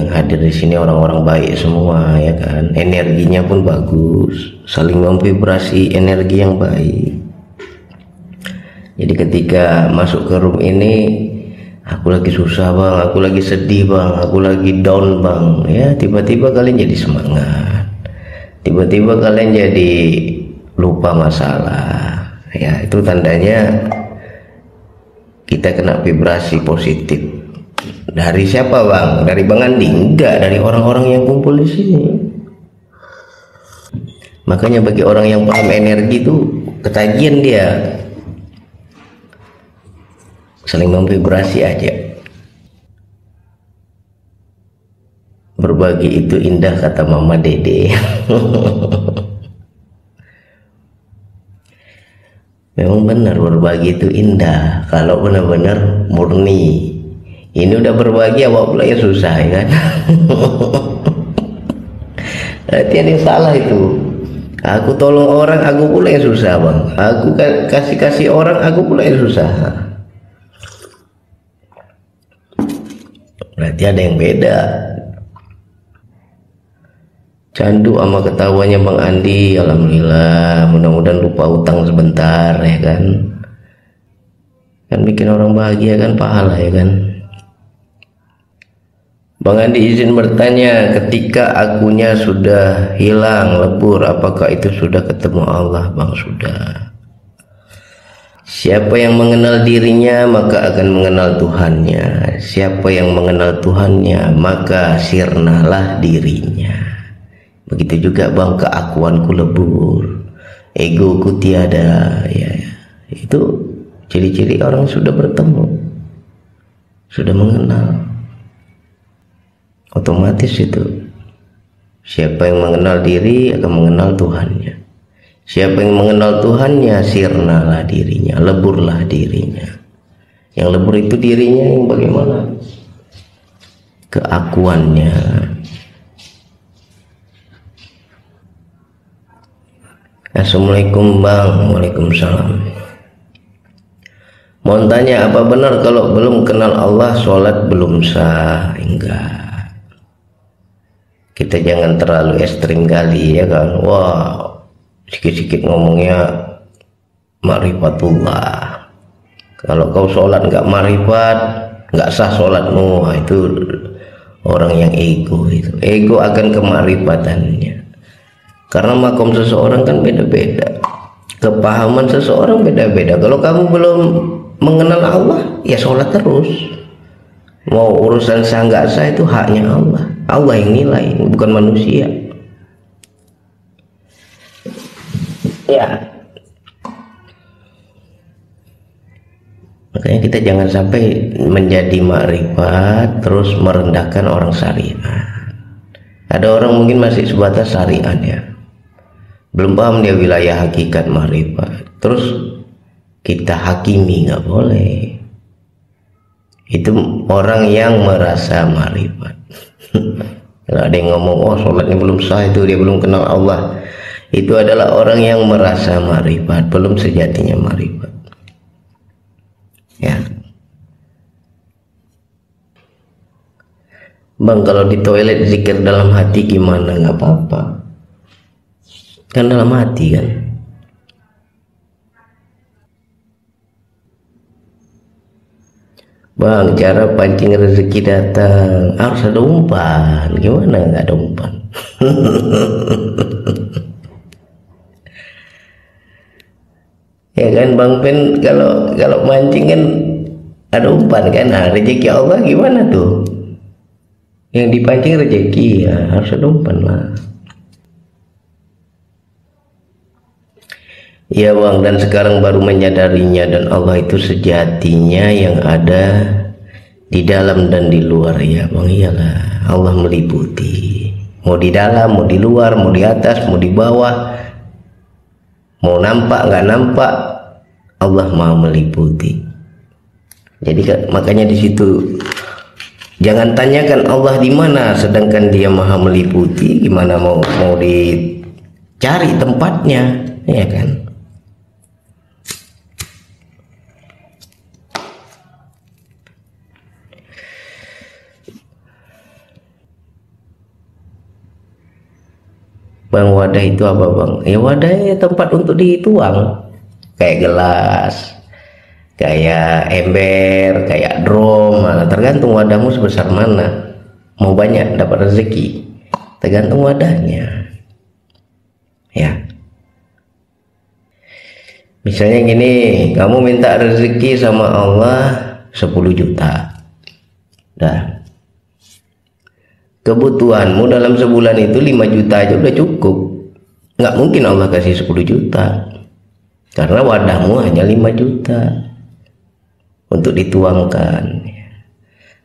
yang hadir di sini orang-orang baik semua, ya kan? Energinya pun bagus, saling memvibrasi energi yang baik. Jadi ketika masuk ke room ini, aku lagi susah bang, aku lagi sedih bang, aku lagi down bang, ya tiba-tiba kalian jadi semangat, tiba-tiba kalian jadi lupa masalah, ya itu tandanya kita kena vibrasi positif. Dari siapa bang? Dari Bang Andi? Enggak, dari orang-orang yang kumpul di sini. Makanya bagi orang yang paham energi itu ketagihan dia, saling memvibrasi aja. Berbagi itu indah, kata Mama Dede. Memang benar, berbagi itu indah kalau benar-benar murni. Ini udah berbagi, awak pula yang susah, ya kan? Berarti ada yang salah itu. Aku tolong orang, aku pula yang susah bang. Aku kasih orang, aku pula yang susah. Berarti ada yang beda. Candu sama ketawanya Bang Andi, alhamdulillah. Mudah-mudahan lupa utang sebentar, ya kan? Kan bikin orang bahagia kan, pahala, ya kan? Bang Andi izin bertanya, ketika akunya sudah hilang, lebur, apakah itu sudah ketemu Allah? Bang, sudah. Siapa yang mengenal dirinya maka akan mengenal Tuhannya. Siapa yang mengenal Tuhannya maka sirnalah dirinya. Begitu juga bang, keakuanku lebur, egoku tiada, ya. Itu ciri-ciri orang sudah bertemu, sudah mengenal. Otomatis itu, siapa yang mengenal diri akan mengenal Tuhannya. Siapa yang mengenal Tuhannya, sirnalah dirinya, leburlah dirinya. Yang lebur itu dirinya yang bagaimana? Keakuannya. Assalamualaikum bang. Waalaikumsalam. Mau tanya, apa benar kalau belum kenal Allah sholat belum sah? Enggak. Kita jangan terlalu ekstrim kali, ya kan? Wah, sikit-sikit ngomongnya ma'rifatullah. Kalau kau sholat nggak ma'rifat, nggak sah sholatmu. Wah, itu orang yang ego. Itu ego akan kemakrifatannya. Karena makom seseorang kan beda-beda, kepahaman seseorang beda-beda. Kalau kamu belum mengenal Allah, ya sholat terus. Mau urusan sah nggak sah itu haknya Allah. Allah yang nilai, bukan manusia. Ya. Makanya kita jangan sampai menjadi makrifat terus merendahkan orang syariat. Ada orang mungkin masih sebatas syariat, ya, belum paham dia wilayah hakikat makrifat, terus kita hakimi, nggak boleh. Itu orang yang merasa makrifat. Kalau ada yang ngomong, oh sholatnya belum sah, itu dia belum kenal Allah. Itu adalah orang yang merasa makrifat, belum sejatinya makrifat, ya. Bang, kalau di toilet zikir dalam hati gimana? Nggak apa-apa, kan dalam hati kan. Bang, cara pancing rezeki datang harus ada umpan. Gimana nggak ada umpan? Ya kan Bang Pen, kalau mancing kan ada umpan kan. Nah, rezeki Allah gimana tuh? Yang dipancing rezeki, ya harus ada umpan lah. Ya Bang, dan sekarang baru menyadarinya, dan Allah itu sejatinya yang ada di dalam dan di luar, ya Bang. Iyalah, Allah meliputi, mau di dalam, mau di luar, mau di atas, mau di bawah, mau nampak nggak nampak, Allah mau meliputi. Jadi makanya di situ jangan tanyakan Allah di mana, sedangkan Dia maha meliputi. Gimana mau dicari tempatnya, ya kan? Bang, wadah itu apa bang? Ya wadahnya tempat untuk dituang, kayak gelas, kayak ember, kayak drum. Nah, tergantung wadahmu sebesar mana. Mau banyak dapat rezeki, tergantung wadahnya. Ya, misalnya gini, kamu minta rezeki sama Allah 10 juta. Dah, kebutuhanmu dalam sebulan itu 5 juta aja udah cukup. Nggak mungkin Allah kasih 10 juta, karena wadahmu hanya 5 juta untuk dituangkan.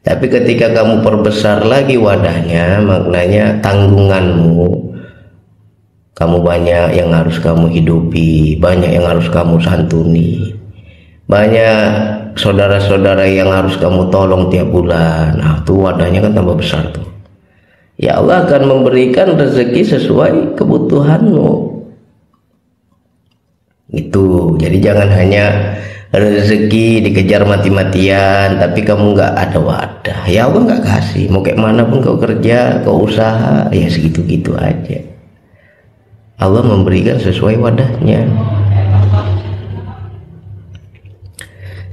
Tapi ketika kamu perbesar lagi wadahnya, maknanya tanggunganmu, kamu banyak yang harus kamu hidupi, banyak yang harus kamu santuni, banyak saudara-saudara yang harus kamu tolong tiap bulan. Nah, tuh wadahnya kan tambah besar tuh. Ya Allah akan memberikan rezeki sesuai kebutuhanmu. Itu. Jadi jangan hanya rezeki dikejar mati-matian tapi kamu nggak ada wadah. Ya Allah nggak kasih. Mau kayak mana pun kau kerja, kau usaha, ya segitu-gitu aja. Allah memberikan sesuai wadahnya.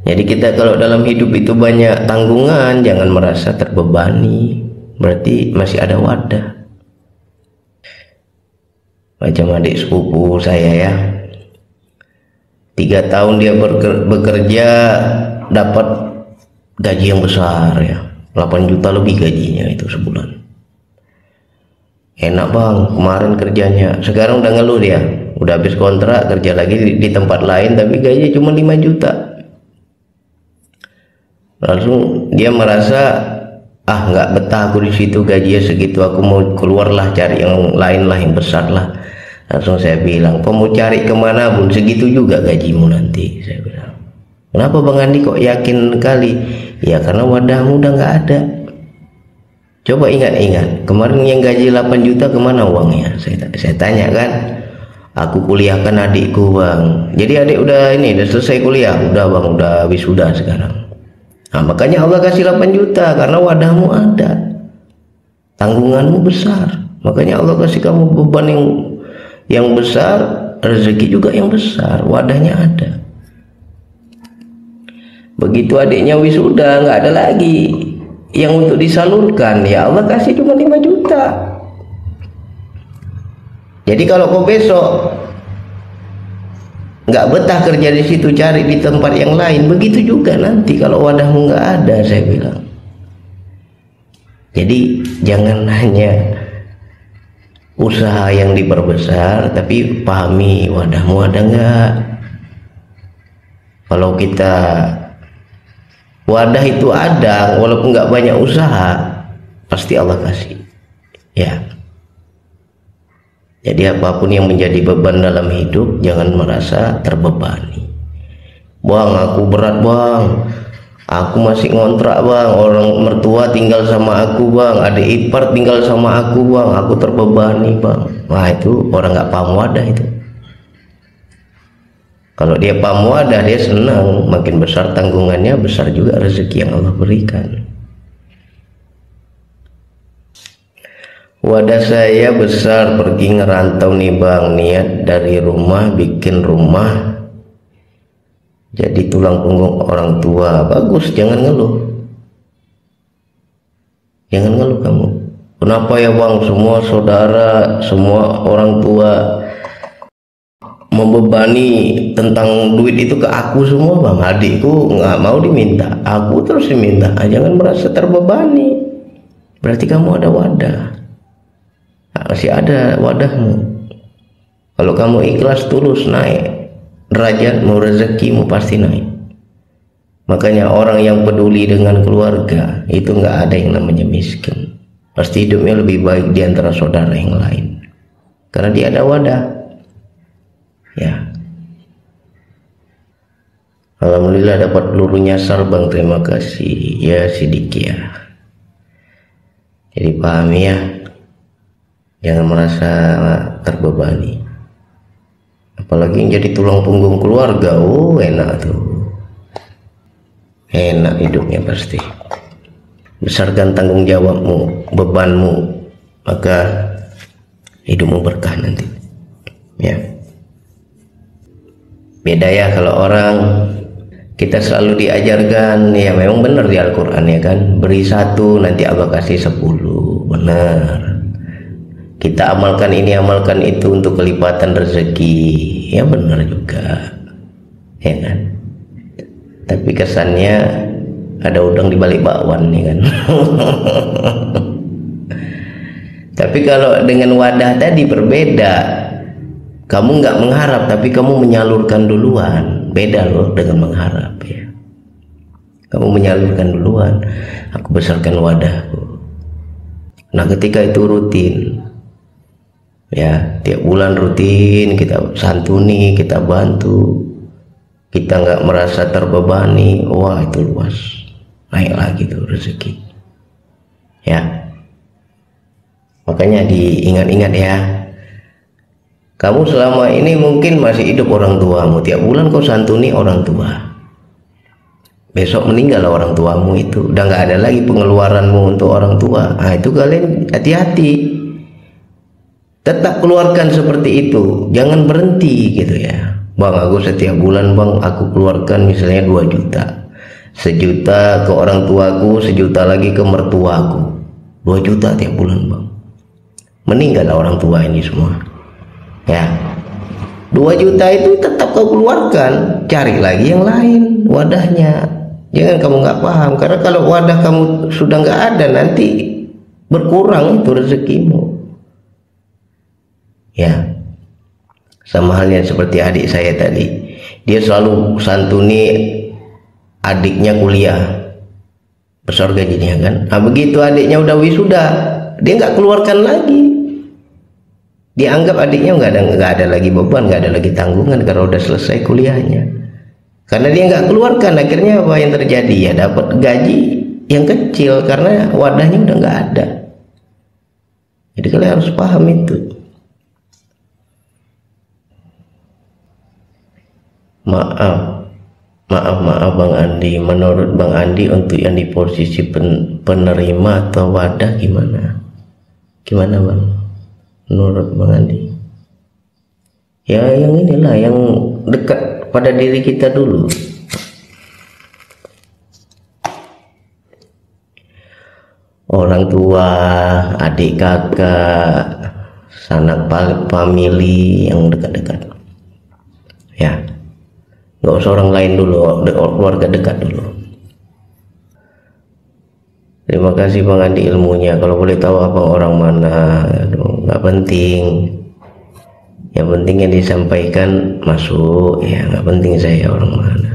Jadi kita kalau dalam hidup itu banyak tanggungan, jangan merasa terbebani. Berarti masih ada wadah. Macam adik sepupu saya ya, 3 tahun dia bekerja dapat gaji yang besar ya, 8 juta lebih gajinya itu sebulan. Enak bang, kemarin kerjanya, sekarang udah ngeluh dia, udah habis kontrak kerja lagi di tempat lain tapi gajinya cuma 5 juta. Langsung dia merasa, ah nggak betah aku di situ, gajinya segitu, aku mau keluarlah cari yang lain lah, yang besar lah. Langsung saya bilang, kau mau cari kemana pun segitu juga gajimu nanti. Saya bilang, kenapa Bang Andi kok yakin kali? Ya karena wadahmu udah nggak ada. Coba ingat-ingat, kemarin yang gaji 8 juta kemana uangnya? Saya tanya kan, aku kuliahkan adikku bang. Jadi adik udah selesai kuliah, udah bang, udah wisuda sekarang. Nah, makanya Allah kasih 8 juta karena wadahmu ada, tanggunganmu besar. Makanya Allah kasih kamu beban yang besar, rezeki juga yang besar, wadahnya ada. Begitu adiknya wisuda, nggak ada lagi yang untuk disalurkan, ya Allah kasih cuma 5 juta. Jadi kalau kau besok nggak betah kerja di situ, cari di tempat yang lain, begitu juga nanti kalau wadahmu nggak ada, saya bilang. Jadi jangan hanya usaha yang diperbesar, tapi pahami wadahmu ada nggak. Kalau kita wadah itu ada, walaupun nggak banyak usaha, pasti Allah kasih. Ya. Jadi apapun yang menjadi beban dalam hidup, jangan merasa terbebani. Bang, aku berat bang, aku masih ngontrak bang, orang mertua tinggal sama aku bang, adik ipar tinggal sama aku bang, aku terbebani bang. Wah, itu orang nggak paham wadah itu. Kalau dia paham wadah, dia senang, makin besar tanggungannya, besar juga rezeki yang Allah berikan. Wadah saya besar, pergi ngerantau nih bang, niat dari rumah bikin rumah jadi tulang punggung orang tua. Bagus, jangan ngeluh, jangan ngeluh kamu. Kenapa ya bang, semua saudara, semua orang tua membebani tentang duit itu ke aku semua bang? Adikku nggak mau diminta, aku terus diminta. Jangan merasa terbebani, berarti kamu ada wadah. Masih ada wadahmu. Kalau kamu ikhlas tulus, naik derajatmu, rezekimu pasti naik. Makanya orang yang peduli dengan keluarga itu nggak ada yang namanya miskin. Pasti hidupnya lebih baik di antara saudara yang lain, karena dia ada wadah. Ya, alhamdulillah dapat peluru nyasar bang, terima kasih ya Sidik ya. Jadi pahami ya, jangan merasa terbebani, apalagi yang jadi tulang punggung keluarga. Oh enak tuh, enak hidupnya pasti. Besarkan tanggung jawabmu, bebanmu, maka hidupmu berkah nanti ya. Beda ya kalau orang, kita selalu diajarkan ya, memang benar di Al-Quran ya kan, beri 1 nanti Allah kasih 10, benar. Kita amalkan ini amalkan itu untuk kelipatan rezeki ya, benar juga ya kan. Tapi kesannya ada udang di balik bakwan nih kan. Tapi kalau dengan wadah tadi berbeda, kamu nggak mengharap tapi kamu menyalurkan duluan, beda loh dengan mengharap ya. Kamu menyalurkan duluan, aku besarkan wadahku. Nah ketika itu rutin ya, tiap bulan rutin kita santuni, kita bantu, kita nggak merasa terbebani, wah itu luas, naik lagi tuh rezeki ya. Makanya diingat-ingat ya, kamu selama ini mungkin masih hidup orang tuamu, tiap bulan kau santuni orang tua, besok meninggal orang tuamu, itu udah nggak ada lagi pengeluaranmu untuk orang tua. Nah itu kalian hati-hati, tetap keluarkan seperti itu, jangan berhenti gitu ya. Bang, aku setiap bulan bang aku keluarkan misalnya 2 juta, 1 juta ke orang tuaku, 1 juta lagi ke mertuaku, 2 juta tiap bulan bang. Meninggal orang tua ini semua ya, 2 juta itu tetap kau keluarkan, cari lagi yang lain wadahnya. Jangan kamu nggak paham, karena kalau wadah kamu sudah nggak ada, nanti berkurang itu rezekimu ya. Sama halnya seperti adik saya tadi, dia selalu santuni adiknya kuliah, besar gajinya kan. Nah begitu adiknya udah wisuda, dia nggak keluarkan lagi, dianggap adiknya nggak ada lagi beban, nggak ada lagi tanggungan karena udah selesai kuliahnya. Karena dia nggak keluarkan, akhirnya apa yang terjadi ya, dapat gaji yang kecil karena wadahnya udah nggak ada. Jadi kalian harus paham itu. Maaf Bang Andi, menurut Bang Andi untuk yang di posisi penerima atau wadah gimana Bang? Menurut Bang Andi ya, yang inilah yang dekat pada diri kita dulu. Orang tua, adik kakak, sanak famili yang dekat-dekat ya, nggak usah orang lain dulu, keluarga dekat dulu. Terima kasih Bang Andi ilmunya, kalau boleh tahu abang orang mana? Aduh, nggak penting, yang penting yang disampaikan masuk ya, nggak penting saya orang mana.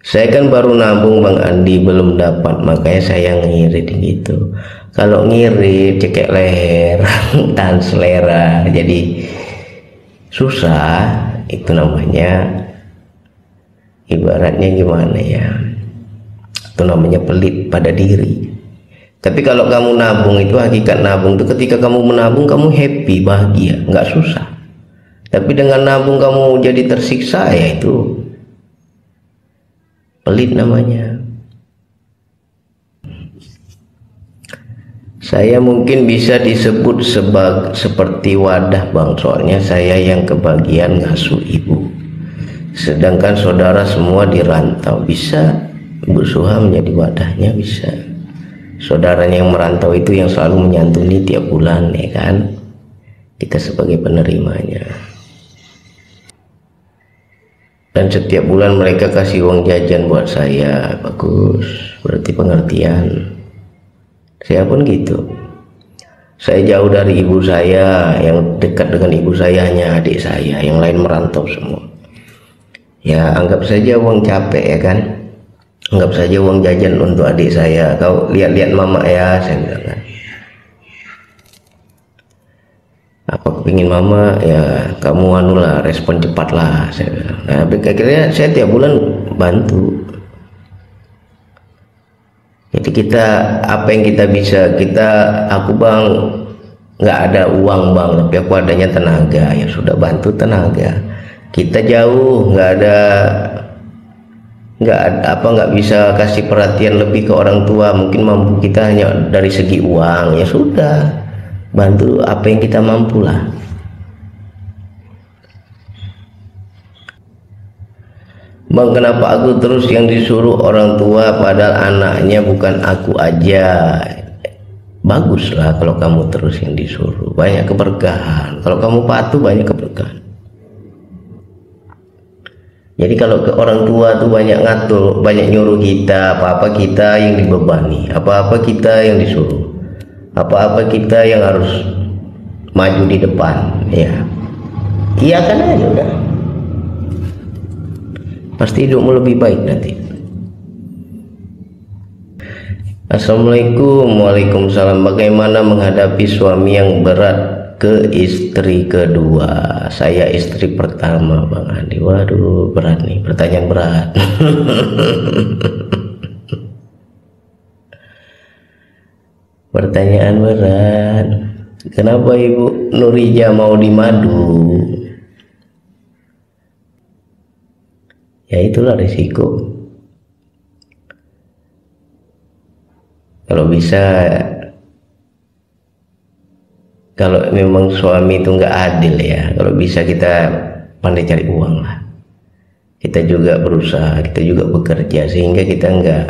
Saya kan baru nabung Bang Andi, belum dapat, makanya saya ngirit gitu. Kalau ngirit cekek leher tahan selera, jadi susah. Itu namanya ibaratnya gimana ya, itu namanya pelit pada diri. Tapi kalau kamu nabung, itu hakikat nabung itu ketika kamu menabung kamu happy, bahagia, nggak susah. Tapi dengan nabung kamu jadi tersiksa, ya itu pelit namanya. Saya mungkin bisa disebut seperti wadah Bang, soalnya saya yang kebagian ngasuh ibu, sedangkan saudara semua dirantau. Bisa Ibu Suha menjadi wadahnya, bisa. Saudaranya yang merantau itu yang selalu menyantuni tiap bulan ya kan, kita sebagai penerimanya. Dan setiap bulan mereka kasih uang jajan buat saya, bagus, berarti pengertian. Saya pun gitu. Saya jauh dari ibu saya, yang dekat dengan ibu saya hanya adik saya, yang lain merantau semua. Ya anggap saja uang capek ya kan, anggap saja uang jajan untuk adik saya. Kau lihat-lihat mama ya, saya bilang kan. Apa kepingin mama ya, kamu anulah, respon cepat lah, saya bilang. Nah akhirnya saya tiap bulan bantu. Jadi kita, apa yang kita bisa, aku Bang nggak ada uang Bang, tapi aku adanya tenaga, ya sudah bantu tenaga. Kita jauh, nggak bisa kasih perhatian lebih ke orang tua, mungkin mampu kita hanya dari segi uang, ya sudah bantu apa yang kita mampu lah. Bang, kenapa aku terus yang disuruh orang tua padahal anaknya bukan aku aja? Baguslah kalau kamu terus yang disuruh, banyak keberkahan. Kalau kamu patuh banyak keberkahan. Jadi kalau ke orang tua tuh banyak ngatur, banyak nyuruh kita, apa-apa kita yang dibebani, apa-apa kita yang disuruh, apa-apa kita yang harus maju di depan, ya. Iya kan aja udah. Pasti hidupmu lebih baik nanti. Assalamualaikum. Waalaikumsalam. Bagaimana menghadapi suami yang berat ke istri kedua? Saya istri pertama, Bang Andi. Waduh, berat nih, pertanyaan berat. Pertanyaan berat. Kenapa Ibu Nurija mau dimadu? Ya itulah risiko. Kalau bisa, kalau memang suami itu nggak adil ya, kalau bisa kita pandai cari uang lah. Kita juga berusaha, kita juga bekerja sehingga kita nggak,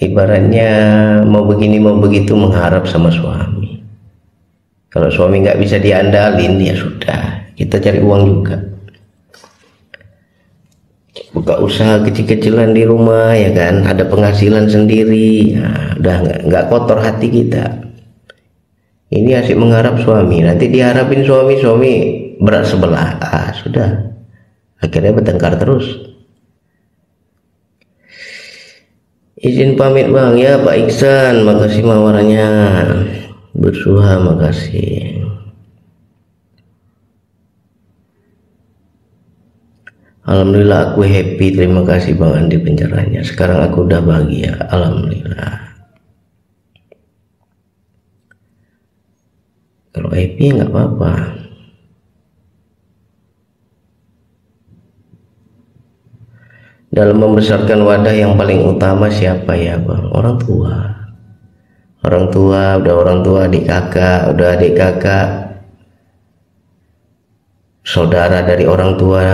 ibaratnya mau begini mau begitu mengharap sama suami. Kalau suami nggak bisa diandalin ya sudah, kita cari uang juga. Buka usaha kecil-kecilan di rumah ya kan, ada penghasilan sendiri, nah, udah nggak kotor hati kita. Ini asik mengharap suami, nanti diharapin suami berat sebelah, sudah akhirnya bertengkar terus. Izin pamit Bang ya Pak Iksan, makasih mawarannya. Bersuha, makasih. Alhamdulillah aku happy, terima kasih Bang Andi pencerahannya. Sekarang aku udah bahagia, alhamdulillah. Kalau happy nggak apa-apa. Dalam membesarkan wadah yang paling utama siapa ya Bang? Orang tua. Orang tua, udah orang tua, adik kakak, udah adik kakak, saudara dari orang tua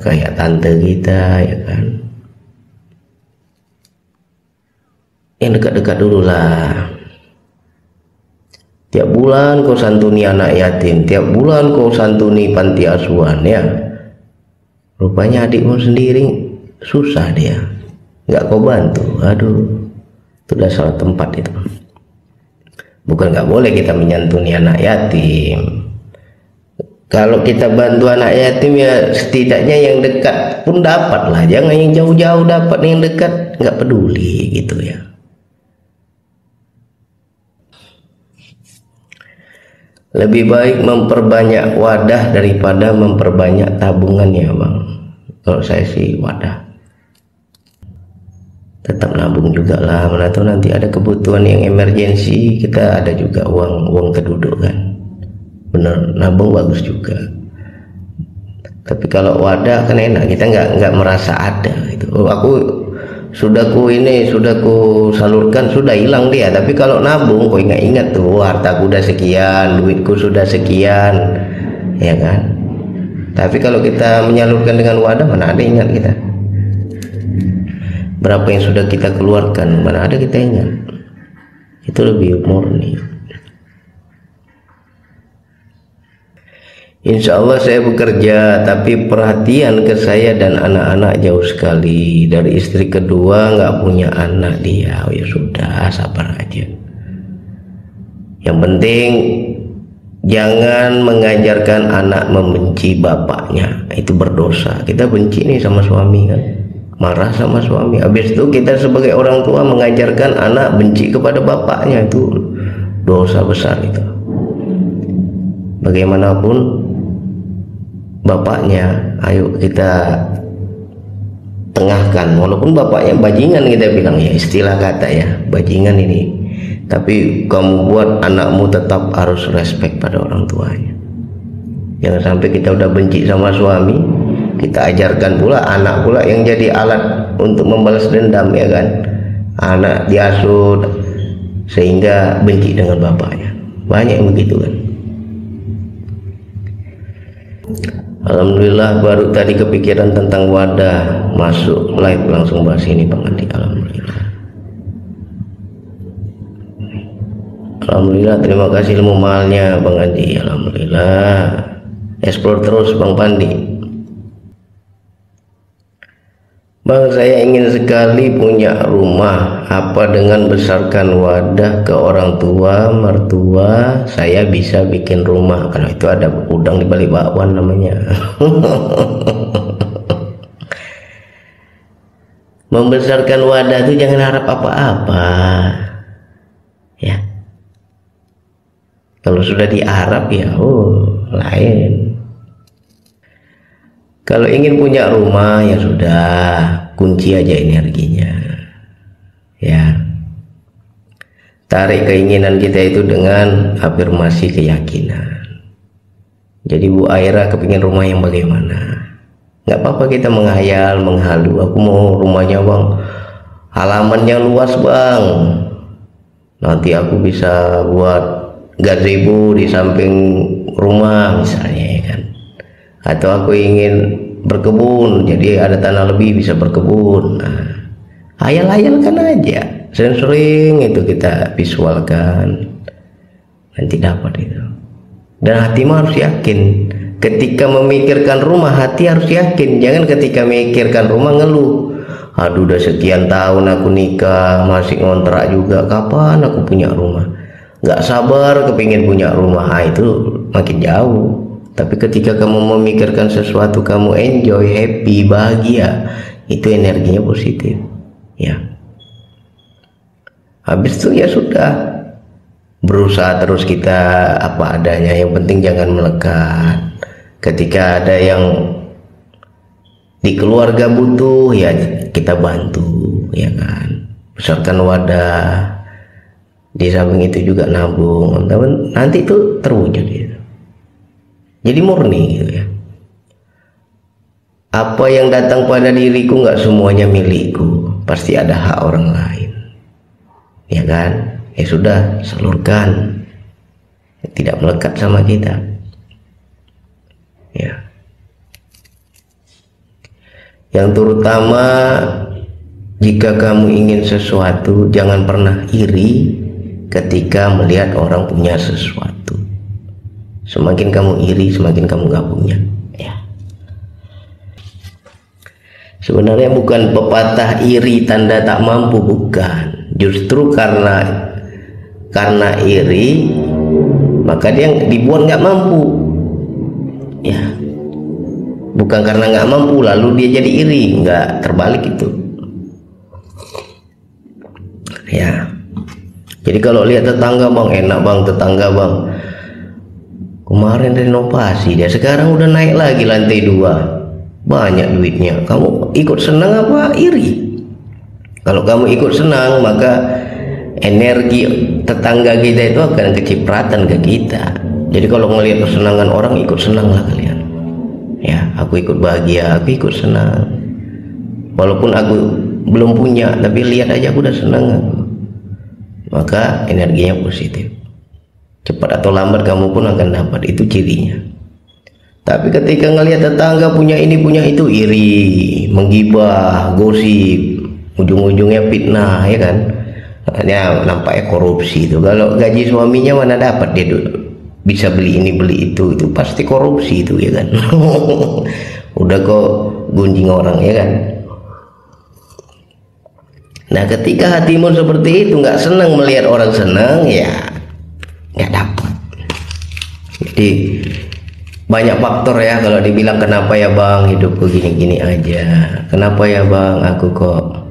kayak tante kita ya kan, yang dekat-dekat dulu lah. Tiap bulan kau santuni anak yatim, tiap bulan kau santuni panti asuhan ya. Rupanya adikmu sendiri susah dia, nggak kau bantu. Aduh, itu udah salah tempat itu. Bukan nggak boleh kita menyantuni anak yatim. Kalau kita bantu anak yatim ya setidaknya yang dekat pun dapat lah, jangan yang jauh-jauh dapat, yang dekat nggak peduli gitu ya. Lebih baik memperbanyak wadah daripada memperbanyak tabungan ya Bang. Kalau saya sih wadah. Tetap nabung juga lah, mana tahu nanti ada kebutuhan yang emergensi, kita ada juga uang keduduk kan. Bener, nabung bagus juga. Tapi kalau wadah kan enak, kita nggak merasa ada gitu. Oh, aku sudah ku salurkan, sudah hilang dia. Tapi kalau nabung kok ingat tuh, hartaku udah sekian, duitku sudah sekian ya kan. Tapi kalau kita menyalurkan dengan wadah, mana ada ingat kita berapa yang sudah kita keluarkan, mana ada kita ingat. Itu lebih murni. Insya Allah saya bekerja, tapi perhatian ke saya dan anak-anak jauh sekali. Dari istri kedua nggak punya anak dia. Oh ya sudah, sabar aja. Yang penting jangan mengajarkan anak membenci bapaknya, itu berdosa. Kita benci nih sama suami kan, marah sama suami. Habis itu kita sebagai orang tua mengajarkan anak benci kepada bapaknya, itu dosa besar itu. Bagaimanapun bapaknya, ayo kita tengahkan, walaupun bapaknya bajingan, kita bilang ya, istilah kata ya, bajingan ini, tapi kamu buat anakmu tetap harus respect pada orang tuanya. Jangan sampai kita udah benci sama suami, kita ajarkan pula anak pula yang jadi alat untuk membalas dendam ya kan. Anak diasuh sehingga benci dengan bapaknya. banyak yang begitu kan. Alhamdulillah baru tadi kepikiran tentang wadah, masuk live langsung bahas ini Bang Andi. Alhamdulillah, terima kasih ilmu mahalnya Bang Andi. Alhamdulillah, explore terus Bang Pandi. Bang, saya ingin sekali punya rumah. Apa dengan besarkan wadah ke orang tua, mertua, saya bisa bikin rumah? Kalau itu ada udang di balik bakwan namanya. Membesarkan wadah itu jangan harap apa-apa. Ya. Kalau sudah diharap ya lain. Kalau ingin punya rumah ya sudah, kunci aja energinya. Ya. Tarik keinginan kita itu dengan afirmasi keyakinan. Jadi Bu Aira kepingin rumah yang bagaimana? Nggak apa-apa kita menghayal, menghalu. Aku mau rumahnya Bang, halamannya luas Bang. Nanti aku bisa buat gazebo di samping rumah misalnya ya kan. Atau aku ingin berkebun, jadi ada tanah lebih bisa berkebun. Nah, hayal-hayalkan aja, sering-sering itu kita visualkan, nanti dapat itu. Dan hatimu harus yakin. Ketika memikirkan rumah, hati harus yakin. Jangan ketika memikirkan rumah ngeluh. Aduh, udah sekian tahun aku nikah masih ngontrak juga, kapan aku punya rumah? Nggak sabar kepingin punya rumah. Itu makin jauh. Tapi ketika kamu memikirkan sesuatu, kamu enjoy, happy, bahagia, itu energinya positif. Ya. Habis itu ya sudah, berusaha terus kita apa adanya. Yang penting jangan melekat. Ketika ada yang di keluarga butuh, ya kita bantu, ya kan. Besarkan wadah. Di samping itu juga nabung. Nanti itu terwujud gitu. Jadi murni gitu ya. Apa yang datang pada diriku nggak semuanya milikku, pasti ada hak orang lain, ya kan? Ya sudah, salurkan, tidak melekat sama kita, ya. Yang terutama, jika kamu ingin sesuatu, jangan pernah iri ketika melihat orang punya sesuatu. Semakin kamu iri, semakin kamu gak punya. Ya. Sebenarnya bukan pepatah iri tanda tak mampu, bukan. Justru karena iri, maka dia dibuat nggak mampu. Ya. Bukan karena nggak mampu lalu dia jadi iri, nggak, terbalik itu. Ya. Jadi kalau lihat tetangga Bang, enak Bang tetangga Bang. Kemarin renovasi dia, sekarang udah naik lagi lantai 2, banyak duitnya. Kamu ikut senang apa iri? Kalau kamu ikut senang, maka energi tetangga kita itu akan kecipratan ke kita. Jadi kalau melihat kesenangan orang, ikut senanglah kalian. Ya, aku ikut bahagia, aku ikut senang. Walaupun aku belum punya, tapi lihat aja aku udah senang. Maka energinya positif. Cepat atau lambat kamu pun akan dapat, itu cirinya. Tapi ketika ngelihat tetangga punya ini punya itu, iri, menggibah, gosip, ujung-ujungnya fitnah, ya kan? Ya nampaknya korupsi itu. Kalau gaji suaminya mana dapat dia bisa beli ini beli itu pasti korupsi itu, ya kan? Udah kok gunjing orang, ya kan? Nah ketika hatimu seperti itu, nggak senang melihat orang senang, ya nggak dapat. Jadi banyak faktor ya kalau dibilang kenapa ya Bang hidupku gini-gini aja, kenapa ya Bang aku kok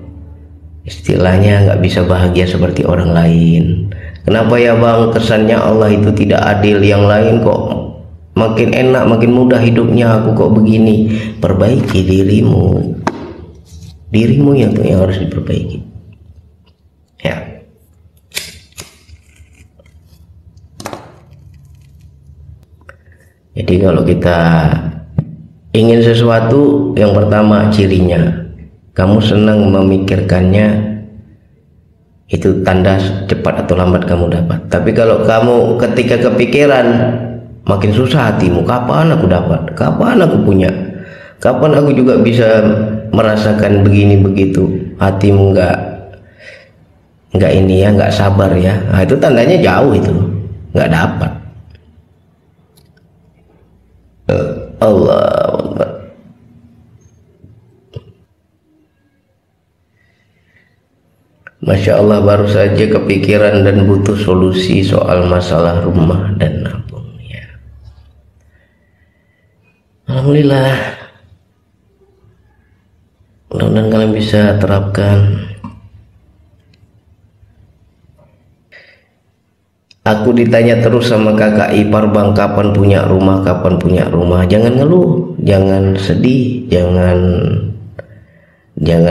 istilahnya nggak bisa bahagia seperti orang lain, kenapa ya Bang kesannya Allah itu tidak adil, yang lain kok makin enak makin mudah hidupnya, aku kok begini. Perbaiki dirimu yang harus diperbaiki, ya. Jadi kalau kita ingin sesuatu, yang pertama cirinya kamu senang memikirkannya, itu tanda cepat atau lambat kamu dapat. Tapi kalau kamu ketika kepikiran, makin susah hatimu, kapan aku dapat, kapan aku punya, kapan aku juga bisa merasakan begini begitu, hatimu nggak ini ya, nggak sabar ya. Nah, itu tandanya jauh, itu nggak dapat. Allah Akbar. Masya Allah, baru saja kepikiran dan butuh solusi soal masalah rumah dan nabung ya. Alhamdulillah, mudah-mudahan kalian bisa terapkan. Aku ditanya terus sama kakak ipar, bang, kapan punya rumah, kapan punya rumah. Jangan ngeluh, jangan sedih, jangan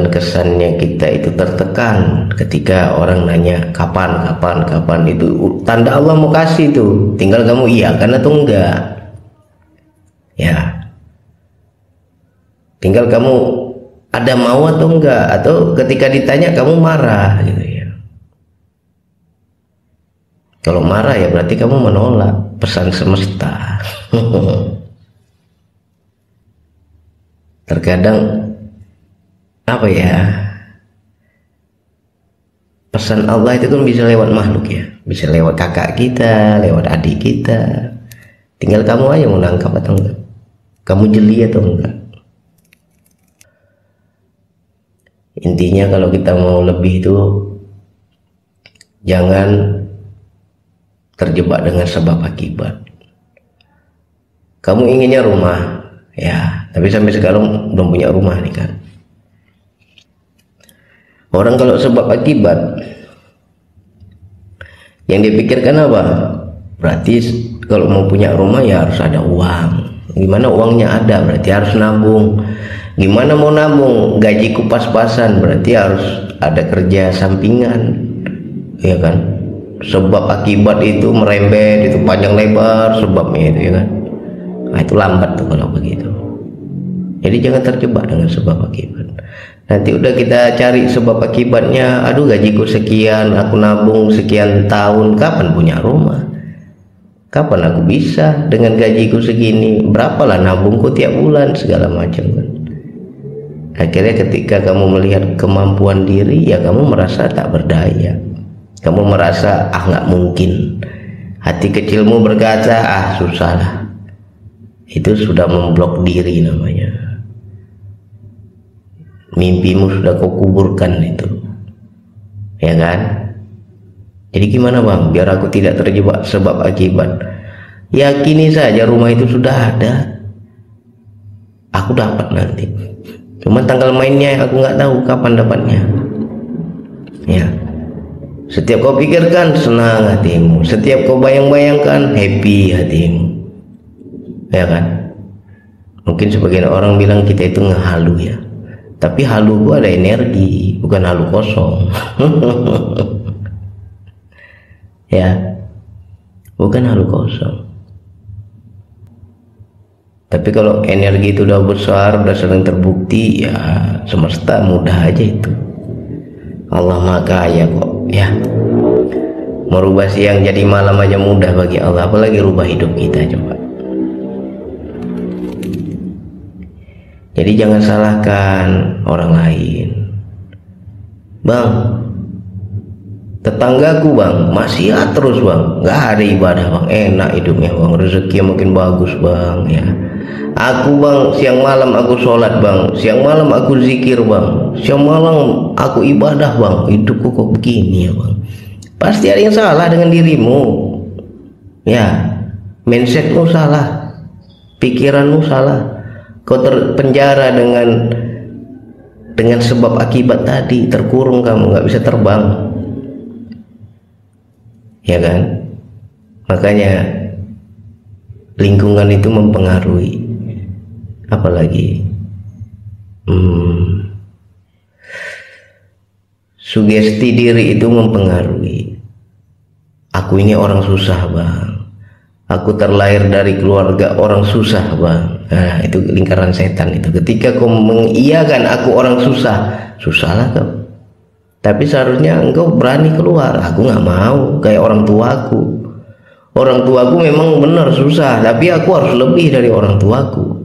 kesannya kita itu tertekan ketika orang nanya kapan. Itu tanda Allah mau kasih tuh, tinggal kamu iyakan atau enggak ya. Tinggal kamu ada mau atau enggak, atau ketika ditanya kamu marah gitu ya. Kalau marah ya berarti kamu menolak pesan semesta. Terkadang apa ya, pesan Allah itu kan bisa lewat makhluk ya, bisa lewat kakak kita, lewat adik kita. Tinggal kamu aja mau nangkap atau enggak, kamu jeli atau enggak. Intinya kalau kita mau lebih itu jangan terjebak dengan sebab akibat. Kamu inginnya rumah ya, tapi sampai sekarang belum punya rumah nih kan. Orang kalau sebab akibat yang dipikirkan apa? Berarti kalau mau punya rumah ya harus ada uang. Gimana uangnya ada? Berarti harus nabung. Gimana mau nabung? Gajiku pas-pasan, berarti harus ada kerja sampingan, ya kan? Sebab akibat itu merembet, itu panjang lebar sebabnya itu ya kan. Nah, itu lambat tuh kalau begitu. Jadi jangan terjebak dengan sebab akibat. Nanti udah kita cari sebab akibatnya, aduh gajiku sekian, aku nabung sekian tahun, kapan punya rumah? Kapan aku bisa dengan gajiku segini? Berapalah nabungku tiap bulan, segala macam kan. Akhirnya ketika kamu melihat kemampuan diri, ya kamu merasa tak berdaya. Kamu merasa nggak mungkin. Hati kecilmu berkata susah lah. Itu sudah memblok diri namanya. Mimpimu sudah kau kuburkan itu, ya kan? Jadi gimana bang biar aku tidak terjebak sebab akibat? Yakini saja rumah itu sudah ada, aku dapat nanti. Cuma tanggal mainnya aku nggak tahu kapan dapatnya ya. Setiap kau pikirkan senang hatimu, setiap kau bayang-bayangkan happy hatimu, ya kan? Mungkin sebagian orang bilang kita itu ngehalu ya, tapi halu gua ada energi, bukan halu kosong. Ya, bukan halu kosong. Tapi kalau energi itu udah besar, udah sering terbukti, ya semesta mudah aja itu. Allah Maha Kaya kok ya. Merubah siang jadi malam aja mudah bagi Allah, apalagi rubah hidup kita coba. Jadi jangan salahkan orang lain. Bang, tetanggaku bang maksiat terus bang, nggak ada ibadah bang, enak hidupnya bang, rezeki makin bagus bang ya. Aku bang siang malam aku sholat bang, siang malam aku zikir bang, siang malam aku ibadah bang, hidupku kok begini ya bang. Pasti ada yang salah dengan dirimu ya, mindsetmu salah, pikiranmu salah. Kau terpenjara dengan sebab akibat tadi, terkurung kamu, nggak bisa terbang, ya kan? Makanya lingkungan itu mempengaruhi, apalagi sugesti diri itu mempengaruhi. Aku ini orang susah bang, aku terlahir dari keluarga orang susah bang. Nah itu lingkaran setan itu. Ketika kau mengiyakan aku orang susah, susahlah kau. Tapi seharusnya engkau berani keluar. Aku nggak mau kayak orang tuaku. Orang tuaku memang benar susah, tapi aku harus lebih dari orang tuaku.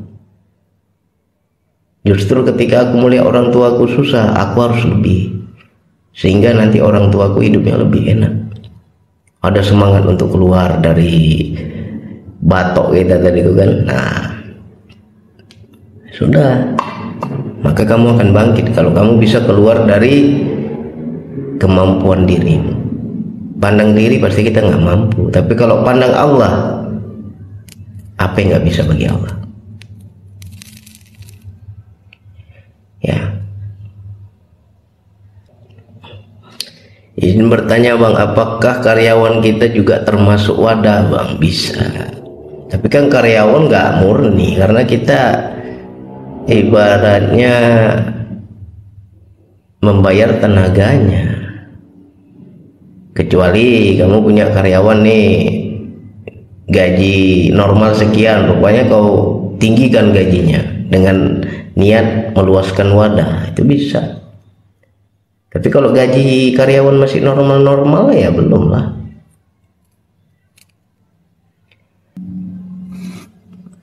Justru ketika aku melihat orang tuaku susah, aku harus lebih, sehingga nanti orang tuaku hidupnya lebih enak. Ada semangat untuk keluar dari batok kita tadi itu kan. Nah, sudah, maka kamu akan bangkit kalau kamu bisa keluar dari kemampuan dirimu. Pandang diri pasti kita nggak mampu, tapi kalau pandang Allah, apa yang nggak bisa bagi Allah? Ya. Izin bertanya bang, apakah karyawan kita juga termasuk wadah bang? Bisa. Tapi kan karyawan nggak murni, karena kita ibaratnya membayar tenaganya. Kecuali kamu punya karyawan nih, gaji normal sekian, rupanya kau tinggikan gajinya dengan niat meluaskan wadah, itu bisa. Tapi kalau gaji karyawan masih normal-normal ya belum lah.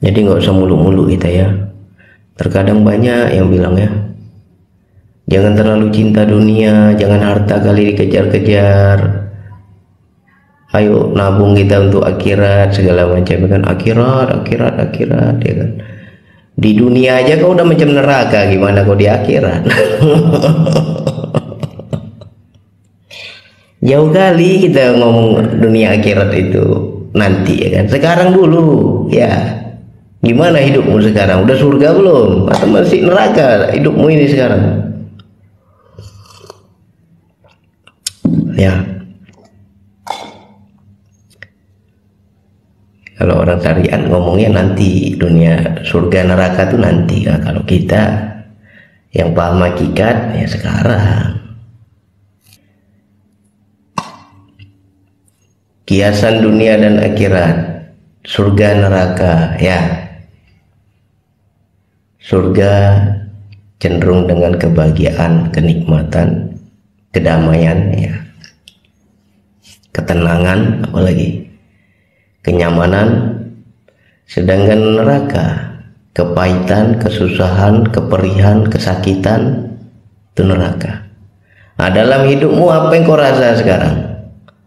Jadi nggak usah mulu-mulu kita ya. Terkadang banyak yang bilang ya, jangan terlalu cinta dunia, jangan harta kali dikejar-kejar. Ayo nabung kita untuk akhirat segala macam kan, akhirat ya kan. Di dunia aja kau udah macam neraka, gimana kau di akhirat? Jauh kali kita ngomong dunia akhirat itu nanti ya kan. Sekarang dulu ya. Gimana hidupmu sekarang? Udah surga belum? Atau masih neraka hidupmu ini sekarang? Ya. Kalau orang syariat ngomongnya nanti, dunia surga neraka itu nanti. Nah, kalau kita yang paham hakikat ya sekarang. Kiasan dunia dan akhirat, surga neraka ya. Surga cenderung dengan kebahagiaan, kenikmatan, kedamaian ya, ketenangan, apalagi kenyamanan. Sedangkan neraka kepahitan, kesusahan, keperihan, kesakitan, itu neraka. Nah, dalam hidupmu apa yang kau rasa sekarang?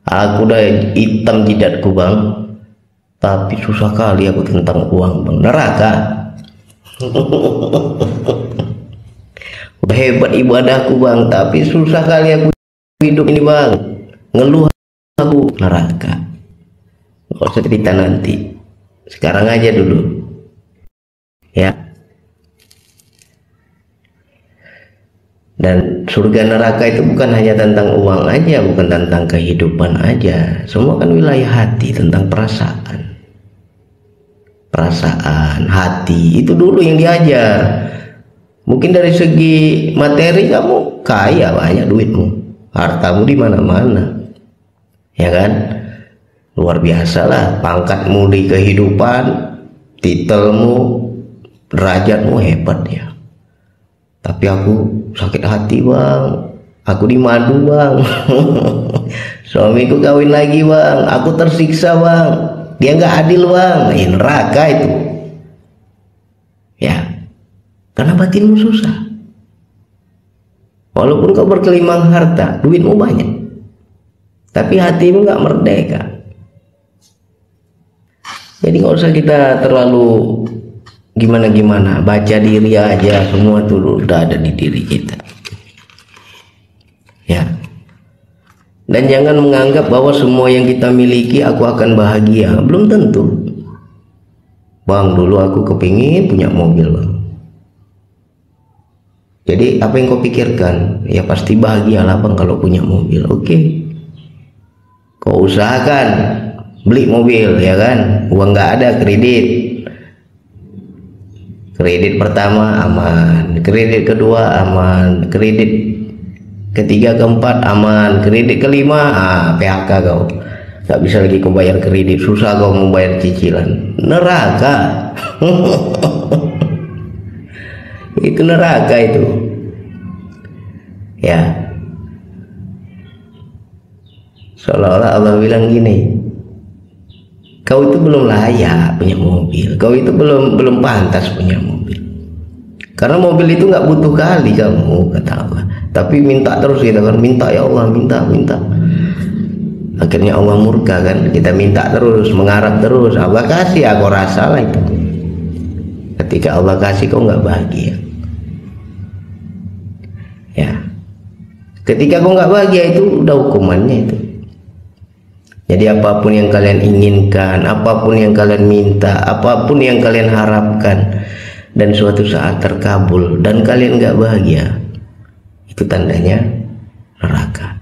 Aku udah hitam jidatku bang, tapi susah kali aku tentang uang bang. Neraka. Udah hebat ibadahku bang, tapi susah kali aku hidup ini bang. Ngeluh aku. Neraka. Nggak usah cerita nanti, sekarang aja dulu ya. Dan surga neraka itu bukan hanya tentang uang aja, bukan tentang kehidupan aja, semua kan wilayah hati, tentang perasaan, hati itu dulu yang diajar. Mungkin dari segi materi kamu kaya, banyak duitmu, hartamu di mana-mana ya kan, luar biasa lah, pangkatmu di kehidupan, titelmu, derajatmu hebat ya. Tapi aku sakit hati bang, aku dimadu bang, suamiku kawin lagi bang, aku tersiksa bang, dia nggak adil bang. Neraka itu ya, karena batinmu susah. Walaupun kau berkelimang harta, duitmu banyak, tapi hatimu nggak merdeka. Jadi nggak usah kita terlalu gimana-gimana, baca diri aja, semua tuh udah ada di diri kita ya. Dan jangan menganggap bahwa semua yang kita miliki aku akan bahagia, belum tentu bang. Dulu aku kepingin punya mobil bang, jadi apa yang kau pikirkan? Ya pasti bahagialah bang kalau punya mobil. Oke, kau usahakan beli mobil ya kan, uang nggak ada, kredit pertama aman, kredit kedua aman, kredit ketiga keempat aman, kredit kelima PHK kau, nggak bisa lagi kau bayar kredit, susah kau membayar cicilan. Neraka. Itu neraka itu ya. Seolah-olah Allah bilang gini, kau itu belum layak punya mobil, kau itu belum pantas punya mobil. Karena mobil itu nggak butuh kali kamu, kata Allah. Tapi minta terus kita kan, minta ya Allah, minta. Akhirnya Allah murka kan, kita minta terus, mengharap terus. Allah kasih, aku rasa lah itu. Ketika Allah kasih kau nggak bahagia, ya. Ketika kau nggak bahagia itu udah hukumannya itu. Jadi apapun yang kalian inginkan, apapun yang kalian minta, apapun yang kalian harapkan, dan suatu saat terkabul dan kalian nggak bahagia, itu tandanya neraka.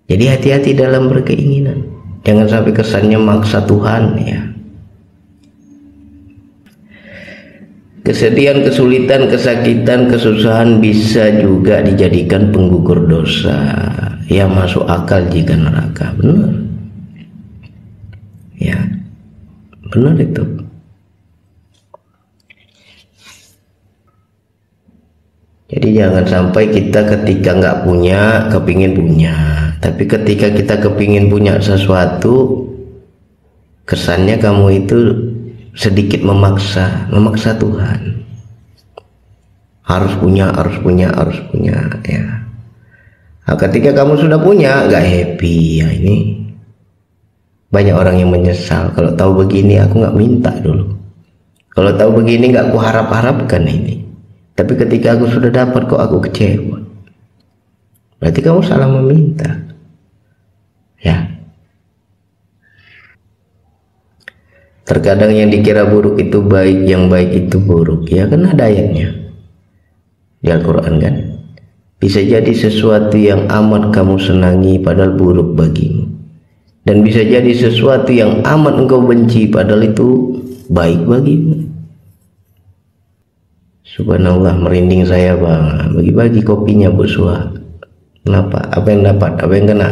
Jadi hati-hati dalam berkeinginan, jangan sampai kesannya maksa Tuhan, ya. Kesedihan, kesulitan, kesakitan, kesusahan bisa juga dijadikan penggugur dosa. Ya, masuk akal jika neraka, benar. Ya, benar itu. Jadi jangan sampai kita ketika nggak punya, kepingin punya. Tapi ketika kita kepingin punya sesuatu, kesannya kamu itu sedikit memaksa Tuhan. Harus punya, ya. Nah, ketika kamu sudah punya, nggak happy, ya ini. Banyak orang yang menyesal. Kalau tahu begini, aku nggak minta dulu. Kalau tahu begini, nggak aku harap-harapkan ini. Tapi ketika aku sudah dapat, kok aku kecewa. Berarti kamu salah meminta, ya. Terkadang yang dikira buruk itu baik, yang baik itu buruk. Ya kan ada ayatnya di Al-Quran kan. Bisa jadi sesuatu yang amat kamu senangi padahal buruk bagimu, dan bisa jadi sesuatu yang amat engkau benci padahal itu baik bagimu. Subhanallah, merinding saya bang. Bagi-bagi kopinya Bu Suha. Kenapa? Apa yang dapat? Apa yang kena?